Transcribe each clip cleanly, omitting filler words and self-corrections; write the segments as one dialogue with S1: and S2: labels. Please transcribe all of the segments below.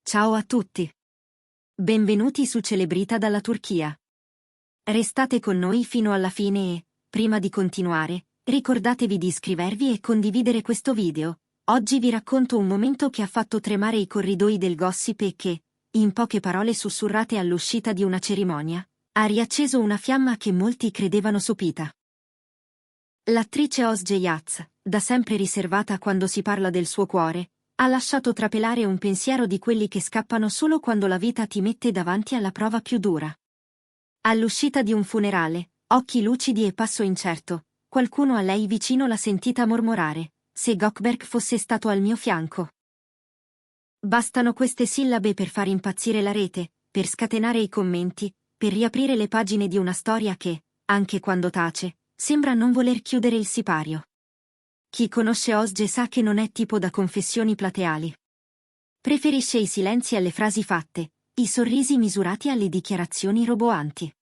S1: Ciao a tutti. Benvenuti su Celebrita dalla Turchia. Restate con noi fino alla fine e, prima di continuare, ricordatevi di iscrivervi e condividere questo video. Oggi vi racconto un momento che ha fatto tremare i corridoi del gossip e che, in poche parole sussurrate all'uscita di una cerimonia, ha riacceso una fiamma che molti credevano sopita. L'attrice Özge Yağız, da sempre riservata quando si parla del suo cuore, ha lasciato trapelare un pensiero di quelli che scappano solo quando la vita ti mette davanti alla prova più dura. All'uscita di un funerale, occhi lucidi e passo incerto, qualcuno a lei vicino l'ha sentita mormorare: se Gökberk fosse stato al mio fianco. Bastano queste sillabe per far impazzire la rete, per scatenare i commenti, per riaprire le pagine di una storia che, anche quando tace, sembra non voler chiudere il sipario. Chi conosce Özge sa che non è tipo da confessioni plateali. Preferisce i silenzi alle frasi fatte, i sorrisi misurati alle dichiarazioni roboanti.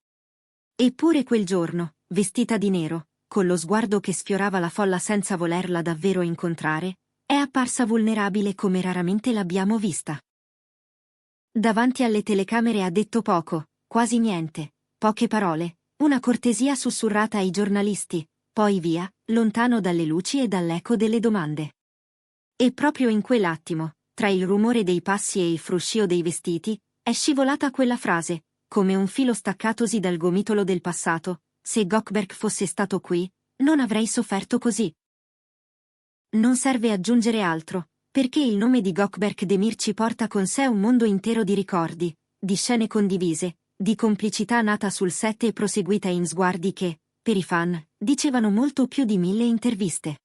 S1: Eppure quel giorno, vestita di nero, con lo sguardo che sfiorava la folla senza volerla davvero incontrare, è apparsa vulnerabile come raramente l'abbiamo vista. Davanti alle telecamere ha detto poco, quasi niente, poche parole, una cortesia sussurrata ai giornalisti, poi via, lontano dalle luci e dall'eco delle domande. E proprio in quell'attimo, tra il rumore dei passi e il fruscio dei vestiti, è scivolata quella frase, come un filo staccatosi dal gomitolo del passato: se Gökberk fosse stato qui, non avrei sofferto così. Non serve aggiungere altro, perché il nome di Gökberk Demirci porta con sé un mondo intero di ricordi, di scene condivise, di complicità nata sul set e proseguita in sguardi che, per i fan, dicevano molto più di 1000 interviste.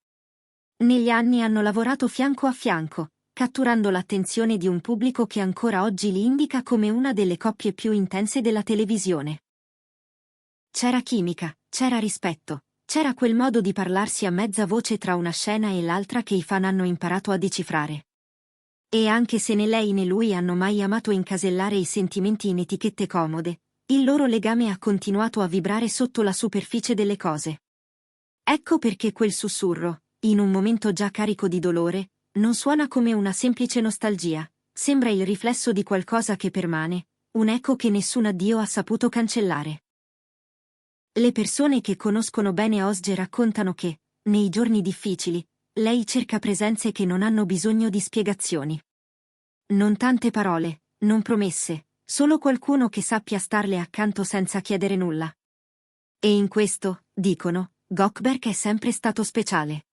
S1: Negli anni hanno lavorato fianco a fianco, catturando l'attenzione di un pubblico che ancora oggi li indica come una delle coppie più intense della televisione. C'era chimica, c'era rispetto, c'era quel modo di parlarsi a mezza voce tra una scena e l'altra che i fan hanno imparato a decifrare. E anche se né lei né lui hanno mai amato incasellare i sentimenti in etichette comode, il loro legame ha continuato a vibrare sotto la superficie delle cose. Ecco perché quel sussurro, in un momento già carico di dolore, non suona come una semplice nostalgia, sembra il riflesso di qualcosa che permane, un eco che nessun addio ha saputo cancellare. Le persone che conoscono bene Özge raccontano che, nei giorni difficili, lei cerca presenze che non hanno bisogno di spiegazioni. Non tante parole, non promesse, solo qualcuno che sappia starle accanto senza chiedere nulla. E in questo, dicono, Gökberk è sempre stato speciale.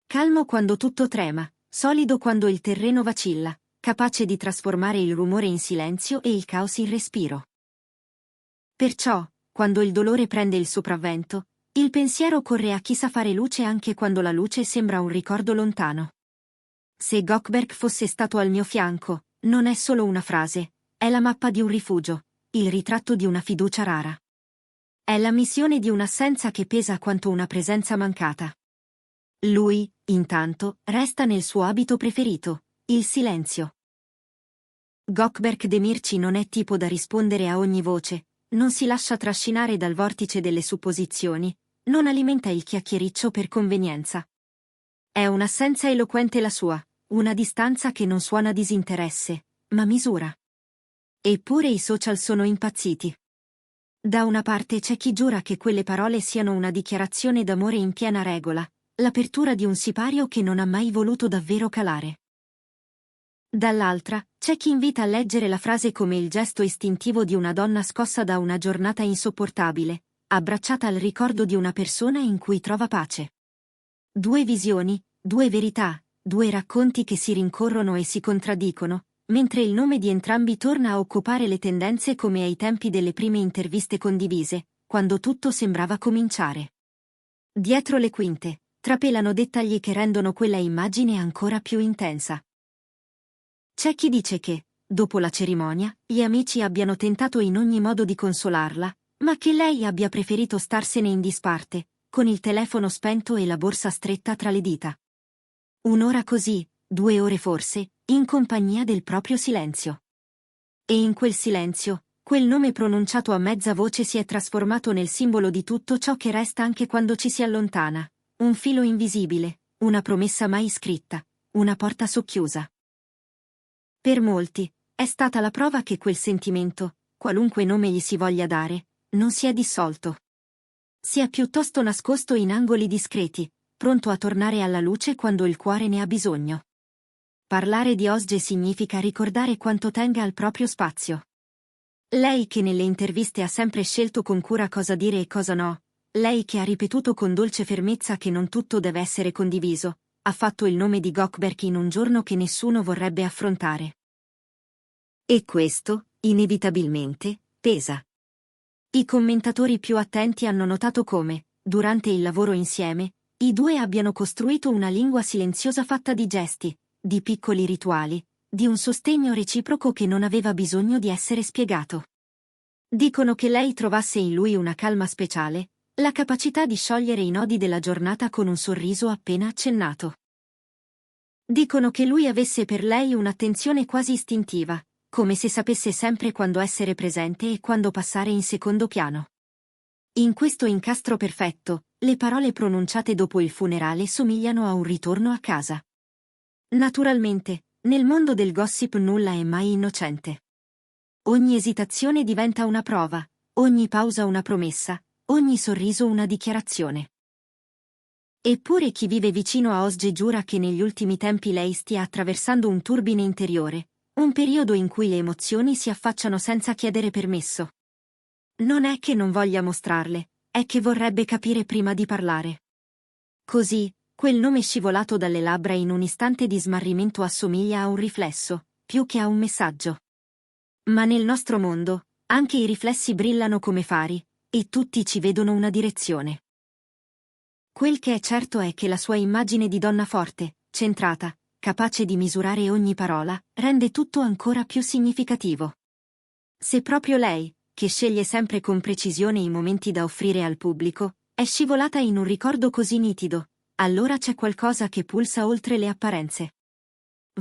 S1: Calmo quando tutto trema, solido quando il terreno vacilla, capace di trasformare il rumore in silenzio e il caos in respiro. Perciò, quando il dolore prende il sopravvento, il pensiero corre a chi sa fare luce anche quando la luce sembra un ricordo lontano. Se Gökberk fosse stato al mio fianco, non è solo una frase, è la mappa di un rifugio, il ritratto di una fiducia rara. È la missione di un'assenza che pesa quanto una presenza mancata. Lui, intanto, resta nel suo abito preferito, il silenzio. Gökberk Demirci non è tipo da rispondere a ogni voce, non si lascia trascinare dal vortice delle supposizioni, non alimenta il chiacchiericcio per convenienza. È un'assenza eloquente la sua, una distanza che non suona disinteresse, ma misura. Eppure i social sono impazziti. Da una parte c'è chi giura che quelle parole siano una dichiarazione d'amore in piena regola, l'apertura di un sipario che non ha mai voluto davvero calare. Dall'altra, c'è chi invita a leggere la frase come il gesto istintivo di una donna scossa da una giornata insopportabile, abbracciata al ricordo di una persona in cui trova pace. Due visioni, due verità, due racconti che si rincorrono e si contraddicono, mentre il nome di entrambi torna a occupare le tendenze come ai tempi delle prime interviste condivise, quando tutto sembrava cominciare. Dietro le quinte, trapelano dettagli che rendono quella immagine ancora più intensa. C'è chi dice che, dopo la cerimonia, gli amici abbiano tentato in ogni modo di consolarla, ma che lei abbia preferito starsene in disparte, con il telefono spento e la borsa stretta tra le dita. Un'ora così, 2 ore forse, in compagnia del proprio silenzio. E in quel silenzio, quel nome pronunciato a mezza voce si è trasformato nel simbolo di tutto ciò che resta anche quando ci si allontana, un filo invisibile, una promessa mai scritta, una porta socchiusa. Per molti, è stata la prova che quel sentimento, qualunque nome gli si voglia dare, non si è dissolto. Si è piuttosto nascosto in angoli discreti, pronto a tornare alla luce quando il cuore ne ha bisogno. Parlare di Osge significa ricordare quanto tenga al proprio spazio. Lei che nelle interviste ha sempre scelto con cura cosa dire e cosa no, lei che ha ripetuto con dolce fermezza che non tutto deve essere condiviso, ha fatto il nome di Gökberk in un giorno che nessuno vorrebbe affrontare. E questo, inevitabilmente, pesa. I commentatori più attenti hanno notato come, durante il lavoro insieme, i due abbiano costruito una lingua silenziosa fatta di gesti, di piccoli rituali, di un sostegno reciproco che non aveva bisogno di essere spiegato. Dicono che lei trovasse in lui una calma speciale, la capacità di sciogliere i nodi della giornata con un sorriso appena accennato. Dicono che lui avesse per lei un'attenzione quasi istintiva, come se sapesse sempre quando essere presente e quando passare in secondo piano. In questo incastro perfetto, le parole pronunciate dopo il funerale somigliano a un ritorno a casa. Naturalmente, nel mondo del gossip nulla è mai innocente. Ogni esitazione diventa una prova, ogni pausa una promessa, ogni sorriso una dichiarazione. Eppure chi vive vicino a Osge giura che negli ultimi tempi lei stia attraversando un turbine interiore, un periodo in cui le emozioni si affacciano senza chiedere permesso. Non è che non voglia mostrarle, è che vorrebbe capire prima di parlare. Così, quel nome scivolato dalle labbra in un istante di smarrimento assomiglia a un riflesso, più che a un messaggio. Ma nel nostro mondo, anche i riflessi brillano come fari, e tutti ci vedono una direzione. Quel che è certo è che la sua immagine di donna forte, centrata, capace di misurare ogni parola, rende tutto ancora più significativo. Se proprio lei, che sceglie sempre con precisione i momenti da offrire al pubblico, è scivolata in un ricordo così nitido, allora c'è qualcosa che pulsa oltre le apparenze.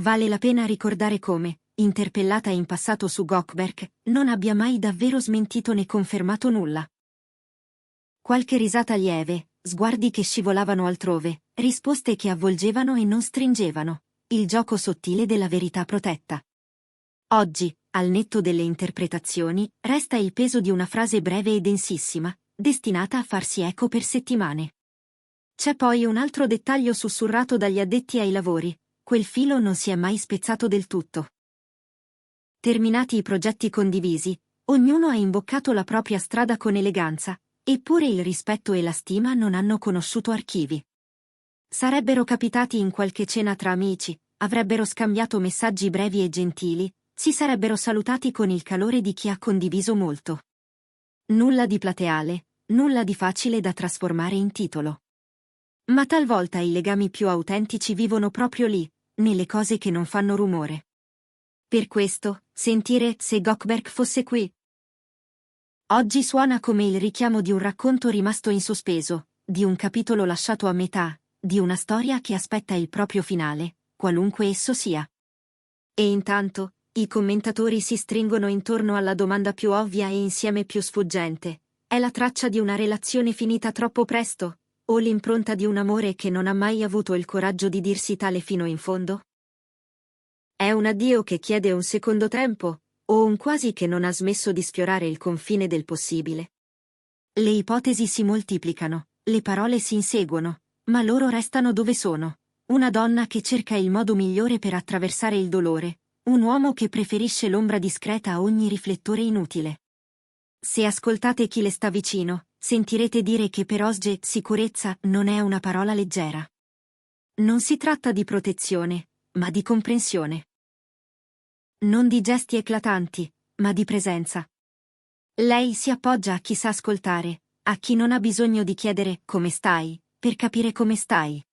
S1: Vale la pena ricordare come, interpellata in passato su Gökberk, non abbia mai davvero smentito né confermato nulla. Qualche risata lieve, sguardi che scivolavano altrove, risposte che avvolgevano e non stringevano, il gioco sottile della verità protetta. Oggi, al netto delle interpretazioni, resta il peso di una frase breve e densissima, destinata a farsi eco per settimane. C'è poi un altro dettaglio sussurrato dagli addetti ai lavori: quel filo non si è mai spezzato del tutto. Terminati i progetti condivisi, ognuno ha imboccato la propria strada con eleganza, eppure il rispetto e la stima non hanno conosciuto archivi. Sarebbero capitati in qualche cena tra amici, avrebbero scambiato messaggi brevi e gentili, si sarebbero salutati con il calore di chi ha condiviso molto. Nulla di plateale, nulla di facile da trasformare in titolo. Ma talvolta i legami più autentici vivono proprio lì, nelle cose che non fanno rumore. Per questo, sentire Se Gökberk fosse qui oggi suona come il richiamo di un racconto rimasto in sospeso, di un capitolo lasciato a metà, di una storia che aspetta il proprio finale, qualunque esso sia. E intanto, i commentatori si stringono intorno alla domanda più ovvia e insieme più sfuggente: è la traccia di una relazione finita troppo presto, o l'impronta di un amore che non ha mai avuto il coraggio di dirsi tale fino in fondo? È un addio che chiede un secondo tempo, o un quasi che non ha smesso di sfiorare il confine del possibile? Le ipotesi si moltiplicano, le parole si inseguono, ma loro restano dove sono: una donna che cerca il modo migliore per attraversare il dolore, un uomo che preferisce l'ombra discreta a ogni riflettore inutile. Se ascoltate chi le sta vicino, sentirete dire che per Osge sicurezza non è una parola leggera. Non si tratta di protezione, ma di comprensione. Non di gesti eclatanti, ma di presenza. Lei si appoggia a chi sa ascoltare, a chi non ha bisogno di chiedere come stai, per capire come stai.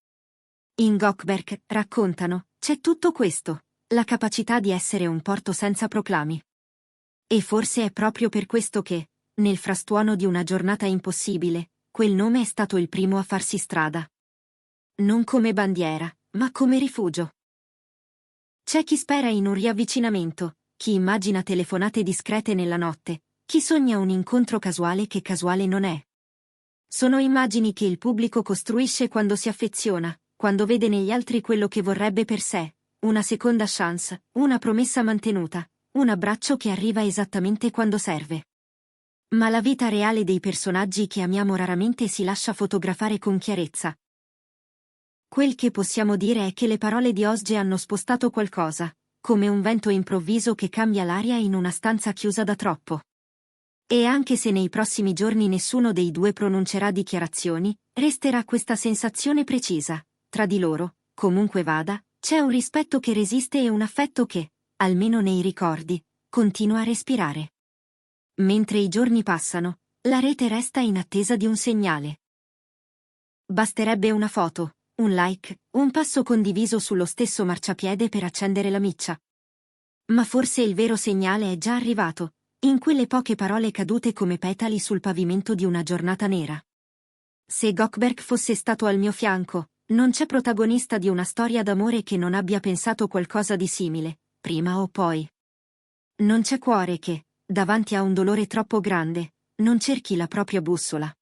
S1: In Gökberk, raccontano, c'è tutto questo, la capacità di essere un porto senza proclami. E forse è proprio per questo che, nel frastuono di una giornata impossibile, quel nome è stato il primo a farsi strada. Non come bandiera, ma come rifugio. C'è chi spera in un riavvicinamento, chi immagina telefonate discrete nella notte, chi sogna un incontro casuale che casuale non è. Sono immagini che il pubblico costruisce quando si affeziona, quando vede negli altri quello che vorrebbe per sé, una seconda chance, una promessa mantenuta, un abbraccio che arriva esattamente quando serve. Ma la vita reale dei personaggi che amiamo raramente si lascia fotografare con chiarezza. Quel che possiamo dire è che le parole di Osge hanno spostato qualcosa, come un vento improvviso che cambia l'aria in una stanza chiusa da troppo. E anche se nei prossimi giorni nessuno dei due pronuncerà dichiarazioni, resterà questa sensazione precisa: tra di loro, comunque vada, c'è un rispetto che resiste e un affetto che, almeno nei ricordi, continua a respirare. Mentre i giorni passano, la rete resta in attesa di un segnale. Basterebbe una foto, un like, un passo condiviso sullo stesso marciapiede per accendere la miccia. Ma forse il vero segnale è già arrivato, in quelle poche parole cadute come petali sul pavimento di una giornata nera. Se Gökberk fosse stato al mio fianco, non c'è protagonista di una storia d'amore che non abbia pensato qualcosa di simile, prima o poi. Non c'è cuore che, davanti a un dolore troppo grande, non cerchi la propria bussola.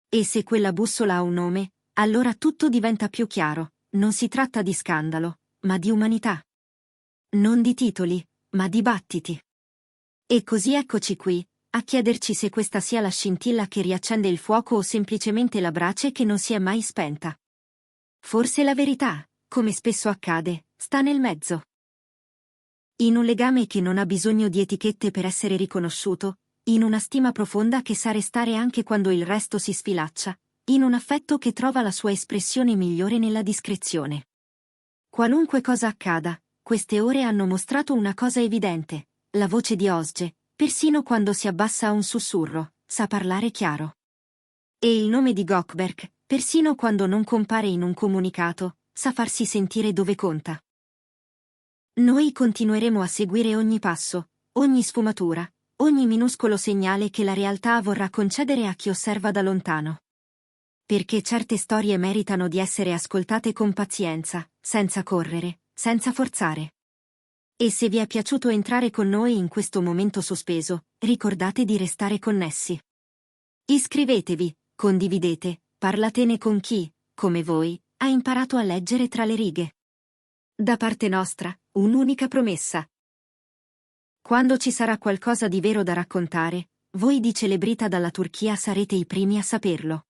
S1: E se quella bussola ha un nome, allora tutto diventa più chiaro: non si tratta di scandalo, ma di umanità. Non di titoli, ma di battiti. E così eccoci qui, a chiederci se questa sia la scintilla che riaccende il fuoco o semplicemente la brace che non si è mai spenta. Forse la verità, come spesso accade, sta nel mezzo. In un legame che non ha bisogno di etichette per essere riconosciuto, in una stima profonda che sa restare anche quando il resto si sfilaccia, in un affetto che trova la sua espressione migliore nella discrezione. Qualunque cosa accada, queste ore hanno mostrato una cosa evidente: la voce di Osge, persino quando si abbassa a un sussurro, sa parlare chiaro. E il nome di Gökberk, persino quando non compare in un comunicato, sa farsi sentire dove conta. Noi continueremo a seguire ogni passo, ogni sfumatura, ogni minuscolo segnale che la realtà vorrà concedere a chi osserva da lontano. Perché certe storie meritano di essere ascoltate con pazienza, senza correre, senza forzare. E se vi è piaciuto entrare con noi in questo momento sospeso, ricordate di restare connessi. Iscrivetevi, condividete, parlatene con chi, come voi, ha imparato a leggere tra le righe. Da parte nostra, un'unica promessa. Quando ci sarà qualcosa di vero da raccontare, voi di Celebrita dalla Turchia sarete i primi a saperlo.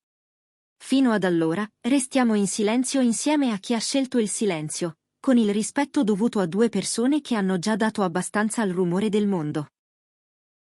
S1: Fino ad allora, restiamo in silenzio insieme a chi ha scelto il silenzio, con il rispetto dovuto a due persone che hanno già dato abbastanza al rumore del mondo.